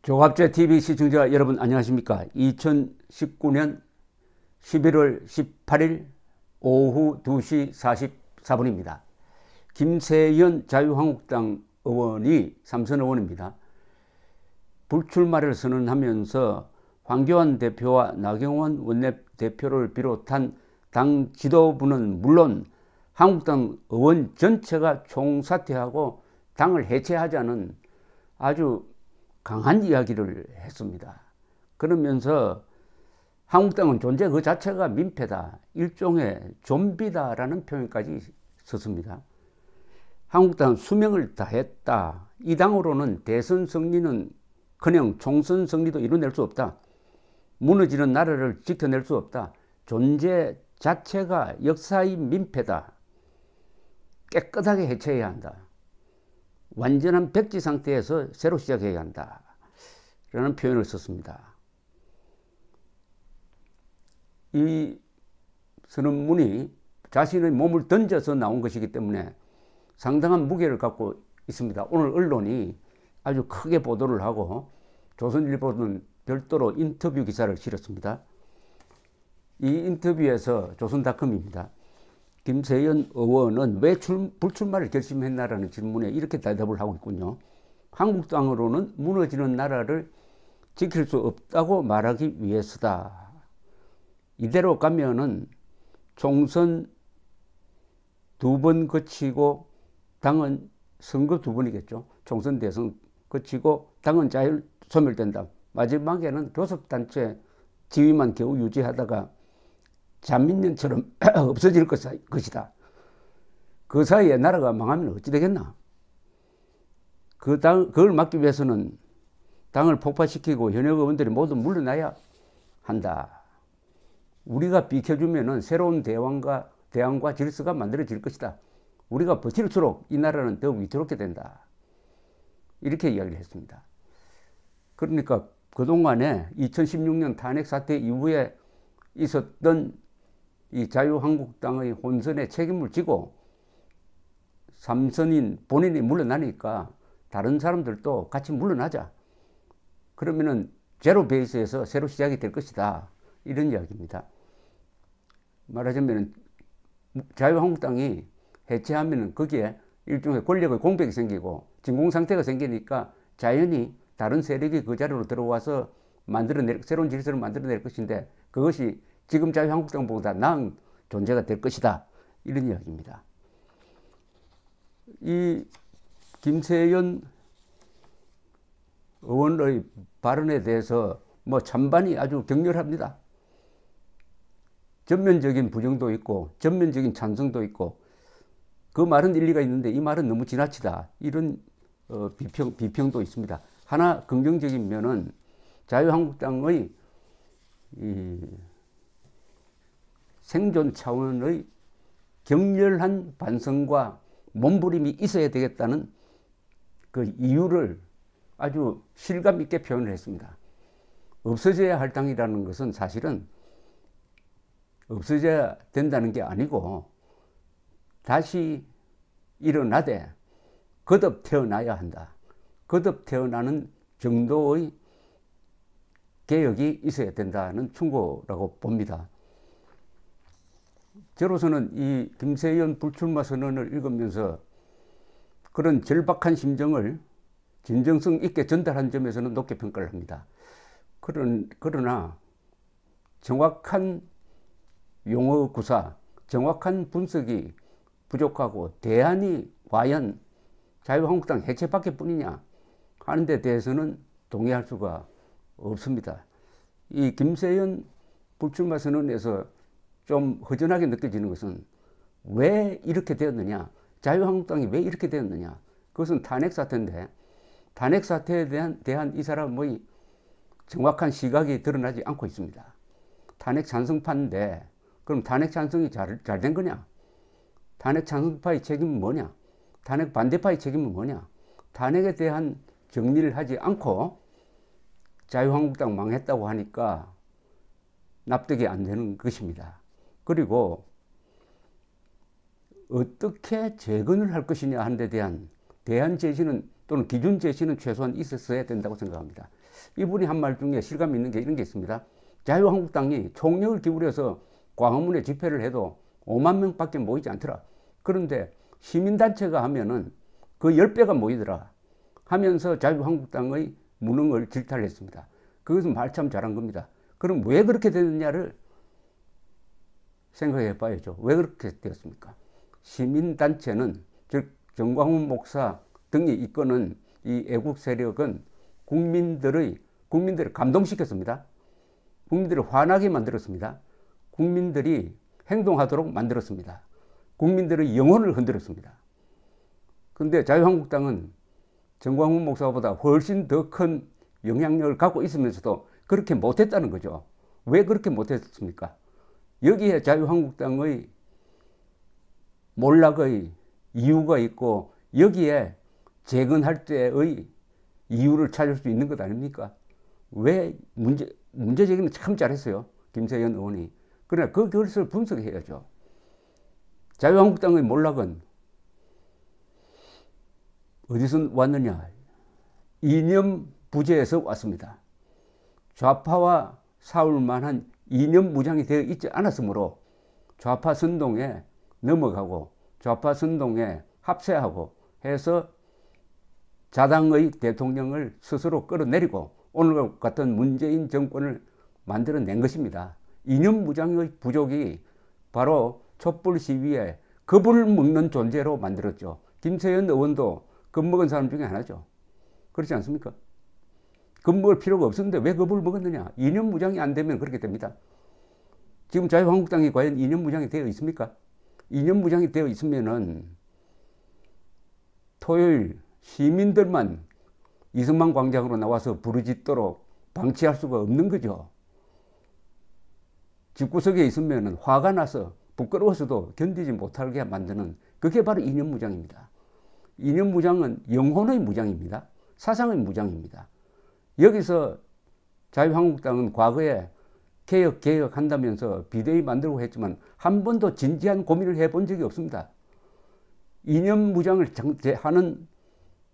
조갑제 TV 시청자 여러분 안녕하십니까? 2019년 11월 18일 오후 2시 44분입니다. 김세연 자유한국당 의원이 삼선 의원입니다. 불출마를 선언하면서 황교안 대표와 나경원 원내대표를 비롯한 당 지도부는 물론 한국당 의원 전체가 총사퇴하고 당을 해체하자는 아주 강한 이야기를 했습니다. 그러면서 한국당은 존재 그 자체가 민폐다, 일종의 좀비다라는 표현까지 썼습니다. 한국당은 수명을 다했다. 이 당으로는 대선 승리는 그냥 총선 승리도 이뤄낼 수 없다. 무너지는 나라를 지켜낼 수 없다. 존재 자체가 역사의 민폐다. 깨끗하게 해체해야 한다. 완전한 백지 상태에서 새로 시작해야 한다. 라는 표현을 썼습니다. 이 선언문이 자신의 몸을 던져서 나온 것이기 때문에 상당한 무게를 갖고 있습니다. 오늘 언론이 아주 크게 보도를 하고 조선일보는 별도로 인터뷰 기사를 실었습니다. 이 인터뷰에서 조선닷컴입니다. 김세연 의원은 왜 불출마를 결심했나라는 질문에 이렇게 대답을 하고 있군요. 한국당으로는 무너지는 나라를 지킬 수 없다고 말하기 위해서다. 이대로 가면은 총선 2번 거치고 당은 선거 2번이겠죠. 총선 대선 거치고 당은 자율 소멸된다. 마지막에는 교섭단체 지위만 겨우 유지하다가 잔민년처럼 없어질 것이다. 그 사이에 나라가 망하면 어찌 되겠나? 그걸 막기 위해서는 당을 폭파시키고 현역 의원들이 모두 물러나야 한다. 우리가 비켜주면은 새로운 대안과 질서가 만들어질 것이다. 우리가 버틸수록 이 나라는 더욱 위태롭게 된다. 이렇게 이야기를 했습니다. 그러니까 그동안에 2016년 탄핵 사태 이후에 있었던 이 자유한국당의 혼선에 책임을 지고 삼선인 본인이 물러나니까 다른 사람들도 같이 물러나자. 그러면은 제로 베이스에서 새로 시작이 될 것이다. 이런 이야기입니다. 말하자면 자유한국당이 해체하면은 거기에 일종의 권력의 공백이 생기고 진공 상태가 생기니까 자연히 다른 세력이 그 자리로 들어와서 새로운 질서를 만들어낼 것인데 그것이 지금 자유한국당보다 나은 존재가 될 것이다. 이런 이야기입니다. 이 김세연 의원의 발언에 대해서 찬반이 아주 격렬합니다. 전면적인 부정도 있고 전면적인 찬성도 있고 그 말은 일리가 있는데 이 말은 너무 지나치다. 이런 비평도 있습니다. 하나 긍정적인 면은 자유한국당의 생존 차원의 격렬한 반성과 몸부림이 있어야 되겠다는 그 이유를 아주 실감 있게 표현을 했습니다. 없어져야 할 당이라는 것은 사실은 없어져야 된다는 게 아니고 다시 일어나되 거듭 태어나야 한다. 거듭 태어나는 정도의 개혁이 있어야 된다는 충고라고 봅니다. 저로서는 이 김세연 불출마 선언을 읽으면서 그런 절박한 심정을 진정성 있게 전달한 점에서는 높게 평가를 합니다. 그러나 정확한 용어 구사, 정확한 분석이 부족하고 대안이 과연 자유한국당 해체밖에 뿐이냐 하는 데 대해서는 동의할 수가 없습니다. 이 김세연 불출마 선언에서 좀 허전하게 느껴지는 것은 왜 이렇게 되었느냐, 자유한국당이 왜 이렇게 되었느냐, 그것은 탄핵 사태인데 탄핵 사태에 대한 이 사람의 정확한 시각이 드러나지 않고 있습니다. 탄핵 찬성파인데 그럼 탄핵 찬성이 잘 된 거냐? 탄핵 찬성파의 책임은 뭐냐? 탄핵 반대파의 책임은 뭐냐? 탄핵에 대한 정리를 하지 않고 자유한국당 망했다고 하니까 납득이 안 되는 것입니다. 그리고 어떻게 재건을 할 것이냐 하는 데 대한 대안 제시는 또는 기준 제시는 최소한 있었어야 된다고 생각합니다. 이분이 한 말 중에 실감 있는 게 이런 게 있습니다. 자유한국당이 총력을 기울여서 광화문에 집회를 해도 5만 명밖에 모이지 않더라. 그런데 시민단체가 하면은 그 10배가 모이더라 하면서 자유한국당의 무능을 질타를 했습니다. 그것은 말 참 잘한 겁니다. 그럼 왜 그렇게 됐느냐를 생각해 봐야죠. 왜 그렇게 되었습니까? 시민단체는, 즉 정광훈 목사 등이 이끄는 이 애국 세력은 국민들을 감동시켰습니다. 국민들을 화나게 만들었습니다. 국민들이 행동하도록 만들었습니다. 국민들의 영혼을 흔들었습니다. 그런데 자유한국당은 정광훈 목사보다 훨씬 더 큰 영향력을 갖고 있으면서도 그렇게 못했다는 거죠. 왜 그렇게 못했습니까? 여기에 자유한국당의 몰락의 이유가 있고 여기에 재건할 때의 이유를 찾을 수 있는 것 아닙니까? 왜 문제 제기는 참 잘했어요. 김세연 의원이. 그러나 그것을 분석해야죠. 자유한국당의 몰락은 어디서 왔느냐? 이념 부재에서 왔습니다. 좌파와 싸울 만한 이념 무장이 되어 있지 않았으므로 좌파 선동에 넘어가고 좌파 선동에 합세하고 해서 자당의 대통령을 스스로 끌어내리고 오늘과 같은 문재인 정권을 만들어낸 것입니다. 이념 무장의 부족이 바로 촛불 시위에 겁을 먹는 존재로 만들었죠. 김세연 의원도 겁먹은 사람 중에 하나죠. 그렇지 않습니까? 겁먹을 필요가 없었는데 왜 겁을 먹었느냐? 이념 무장이 안 되면 그렇게 됩니다. 지금 자유한국당이 과연 이념 무장이 되어 있습니까? 이념 무장이 되어 있으면은 토요일 시민들만 이승만 광장으로 나와서 부르짖도록 방치할 수가 없는 거죠. 집구석에 있으면은 화가 나서 부끄러워서도 견디지 못하게 만드는 그게 바로 이념 무장입니다. 이념 무장은 영혼의 무장입니다. 사상의 무장입니다. 여기서 자유한국당은 과거에 개혁한다면서 비대위 만들고 했지만 한 번도 진지한 고민을 해본 적이 없습니다. 이념 무장을 하는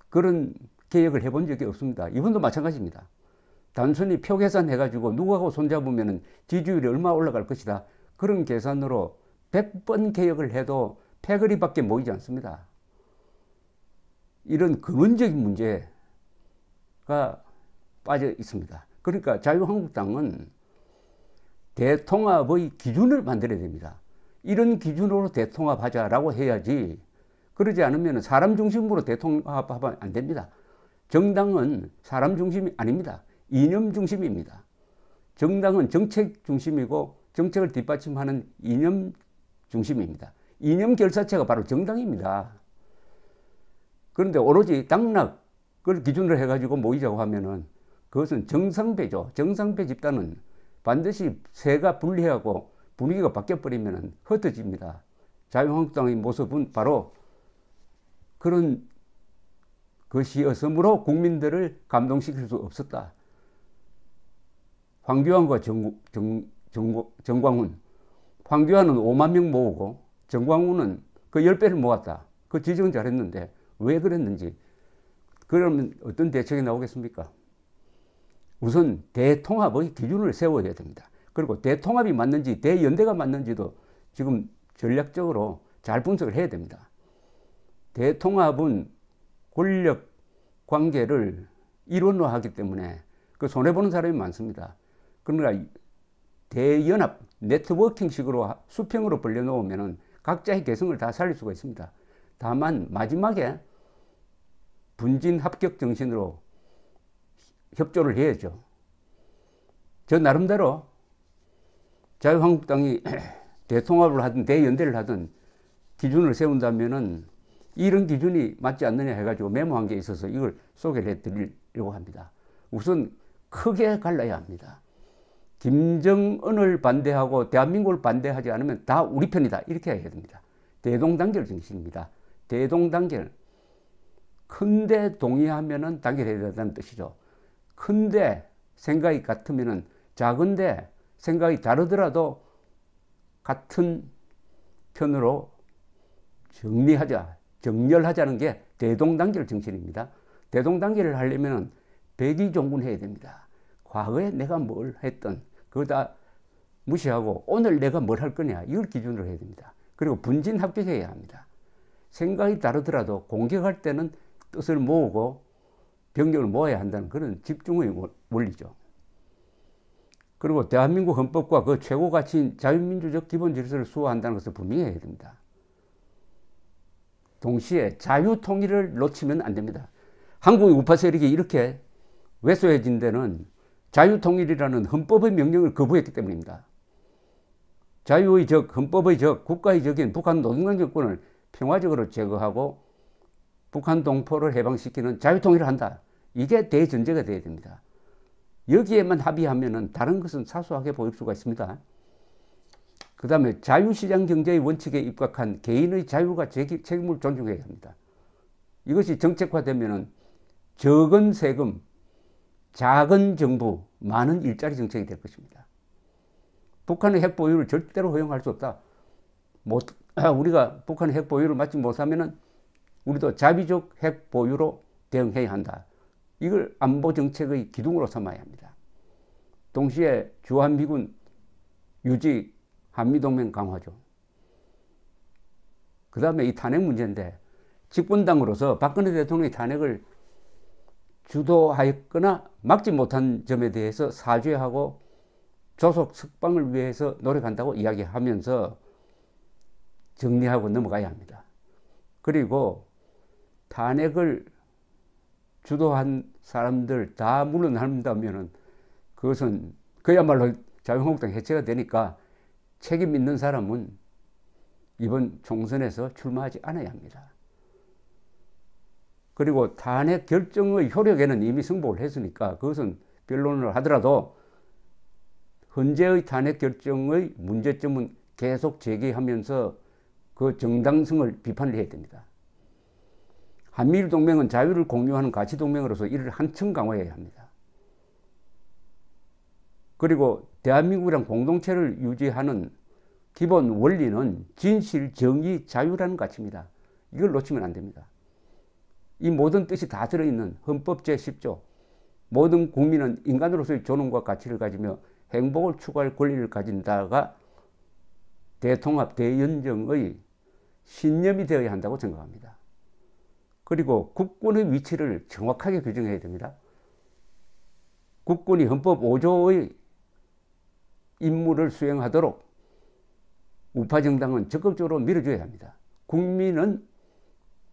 그런 개혁을 해본 적이 없습니다. 이번도 마찬가지입니다. 단순히 표 계산해가지고 누구하고 손잡으면 지지율이 얼마 올라갈 것이다. 그런 계산으로 100번 개혁을 해도 패거리밖에 모이지 않습니다. 이런 근원적인 문제가 빠져 있습니다. 그러니까 자유한국당은 대통합의 기준을 만들어야 됩니다. 이런 기준으로 대통합하자라고 해야지 그러지 않으면 사람 중심으로 대통합하면 안 됩니다. 정당은 사람 중심이 아닙니다. 이념 중심입니다. 정당은 정책 중심이고 정책을 뒷받침하는 이념 중심입니다. 이념 결사체가 바로 정당입니다. 그런데 오로지 당락을 기준으로 해가지고 모이자고 하면은 그것은 정상배죠. 정상배 집단은 반드시 세가 분리하고 분위기가 바뀌어버리면 흩어집니다. 자유한국당의 모습은 바로 그런 것이었으므로 국민들을 감동시킬 수 없었다. 황교안과 정광훈. 황교안은 5만 명 모으고 정광훈은 그 10배를 모았다. 그 지적은 잘했는데 왜 그랬는지. 그러면 어떤 대책이 나오겠습니까? 우선 대통합의 기준을 세워야 됩니다. 그리고 대통합이 맞는지 대연대가 맞는지도 지금 전략적으로 잘 분석을 해야 됩니다. 대통합은 권력 관계를 일원화하기 때문에 그 손해보는 사람이 많습니다. 그러니까 대연합, 네트워킹식으로 수평으로 벌려놓으면 각자의 개성을 다 살릴 수가 있습니다. 다만 마지막에 분진 합격 정신으로 협조를 해야죠. 저 나름대로 자유한국당이 대통합을 하든 대연대를 하든 기준을 세운다면은 이런 기준이 맞지 않느냐 해가지고 메모한 게 있어서 이걸 소개를 해드리려고 합니다. 우선 크게 갈라야 합니다. 김정은을 반대하고 대한민국을 반대하지 않으면 다 우리 편이다. 이렇게 해야 됩니다. 대동단결 정신입니다. 대동단결. 큰데 동의하면은 단결해야 된다는 뜻이죠. 큰데 생각이 같으면은 작은데 생각이 다르더라도 같은 편으로 정리하자, 정렬하자는 게 대동단결 정신입니다. 대동단계를 하려면 백의종군해야 됩니다. 과거에 내가 뭘 했던 그거 다 무시하고 오늘 내가 뭘 할 거냐 이걸 기준으로 해야 됩니다. 그리고 분진합격해야 합니다. 생각이 다르더라도 공격할 때는 뜻을 모으고 병력을 모아야 한다는 그런 집중의 원리죠. 그리고 대한민국 헌법과 그 최고 가치인 자유민주적 기본 질서를 수호한다는 것을 분명히 해야 됩니다. 동시에 자유통일을 놓치면 안 됩니다. 한국의 우파 세력이 이렇게 왜소해진 데는 자유통일이라는 헌법의 명령을 거부했기 때문입니다. 자유의 적, 헌법의 적, 국가의 적인 북한 노동당 정권을 평화적으로 제거하고 북한 동포를 해방시키는 자유통일을 한다. 이게 대전제가 되어야 됩니다. 여기에만 합의하면 다른 것은 사소하게 보일 수가 있습니다. 그 다음에 자유시장 경제의 원칙에 입각한 개인의 자유가 책임을 존중해야 합니다. 이것이 정책화되면 적은 세금, 작은 정부, 많은 일자리 정책이 될 것입니다. 북한의 핵 보유를 절대로 허용할 수 없다. 우리가 북한의 핵 보유를 막지 못하면 우리도 자비적 핵 보유로 대응해야 한다. 이걸 안보 정책의 기둥으로 삼아야 합니다. 동시에 주한미군 유지, 한미동맹 강화죠. 그 다음에 이 탄핵 문제인데 집권당으로서 박근혜 대통령의 탄핵을 주도하였거나 막지 못한 점에 대해서 사죄하고 조속 석방을 위해서 노력한다고 이야기하면서 정리하고 넘어가야 합니다. 그리고 탄핵을 주도한 사람들 다 물러난다면 그것은 그야말로 자유한국당 해체가 되니까 책임 있는 사람은 이번 총선에서 출마하지 않아야 합니다. 그리고 탄핵 결정의 효력에는 이미 승복을 했으니까 그것은 변론을 하더라도 현재의 탄핵 결정의 문제점은 계속 제기하면서 그 정당성을 비판을 해야 됩니다. 한미일 동맹은 자유를 공유하는 가치 동맹으로서 이를 한층 강화해야 합니다. 그리고 대한민국이란 공동체를 유지하는 기본 원리는 진실, 정의, 자유라는 가치입니다. 이걸 놓치면 안 됩니다. 이 모든 뜻이 다 들어있는 헌법 제10조 모든 국민은 인간으로서의 존엄과 가치를 가지며 행복을 추구할 권리를 가진다가 대통합, 대연정의 신념이 되어야 한다고 생각합니다. 그리고 국군의 위치를 정확하게 규정해야 됩니다. 국군이 헌법 5조의 임무를 수행하도록 우파정당은 적극적으로 밀어줘야 합니다. 국민은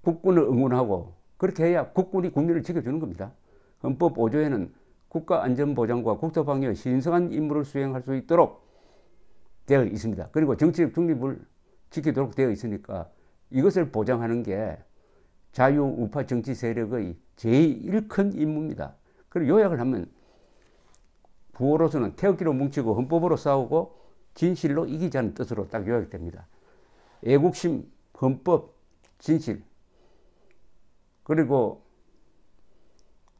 국군을 응원하고 그렇게 해야 국군이 국민을 지켜주는 겁니다. 헌법 5조에는 국가안전보장과 국토방위의 신성한 임무를 수행할 수 있도록 되어 있습니다. 그리고 정치적 중립을 지키도록 되어 있으니까 이것을 보장하는 게 자유우파 정치 세력의 제일 큰 임무입니다. 그리고 요약을 하면 구호로서는 태극기로 뭉치고 헌법으로 싸우고 진실로 이기자는 뜻으로 딱 요약됩니다. 애국심, 헌법, 진실, 그리고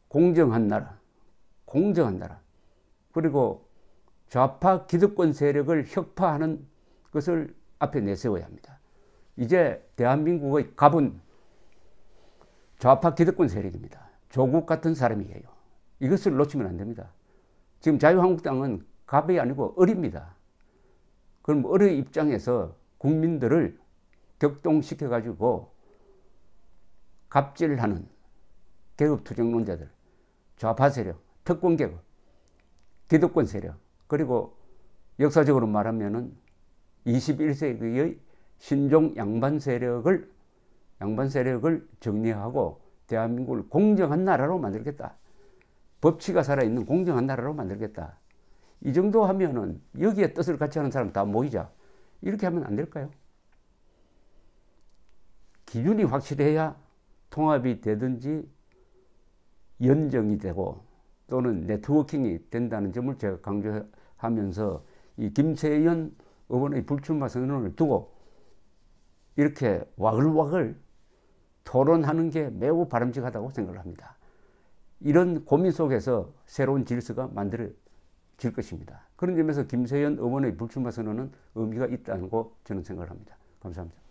공정한 나라, 그리고 좌파 기득권 세력을 혁파하는 것을 앞에 내세워야 합니다. 이제 대한민국의 갑은 좌파 기득권 세력입니다. 조국 같은 사람이에요. 이것을 놓치면 안 됩니다. 지금 자유한국당은 갑이 아니고 을입니다. 그럼 을의 입장에서 국민들을 격동시켜가지고 갑질하는 계급투쟁론자들, 좌파 세력, 특권계급, 기득권 세력, 그리고 역사적으로 말하면은 21세기의 신종 양반 세력을 정리하고 대한민국을 공정한 나라로 만들겠다. 법치가 살아있는 공정한 나라로 만들겠다. 이 정도 하면은 여기에 뜻을 같이 하는 사람 다 모이자. 이렇게 하면 안 될까요? 기준이 확실해야 통합이 되든지 연정이 되고 또는 네트워킹이 된다는 점을 제가 강조하면서 이 김세연 의원의 불출마 선언을 두고 이렇게 와글와글 토론하는 게 매우 바람직하다고 생각을 합니다. 이런 고민 속에서 새로운 질서가 만들어질 것입니다. 그런 점에서 김세연 의원의 불출마 선언은 의미가 있다고 저는 생각을 합니다. 감사합니다.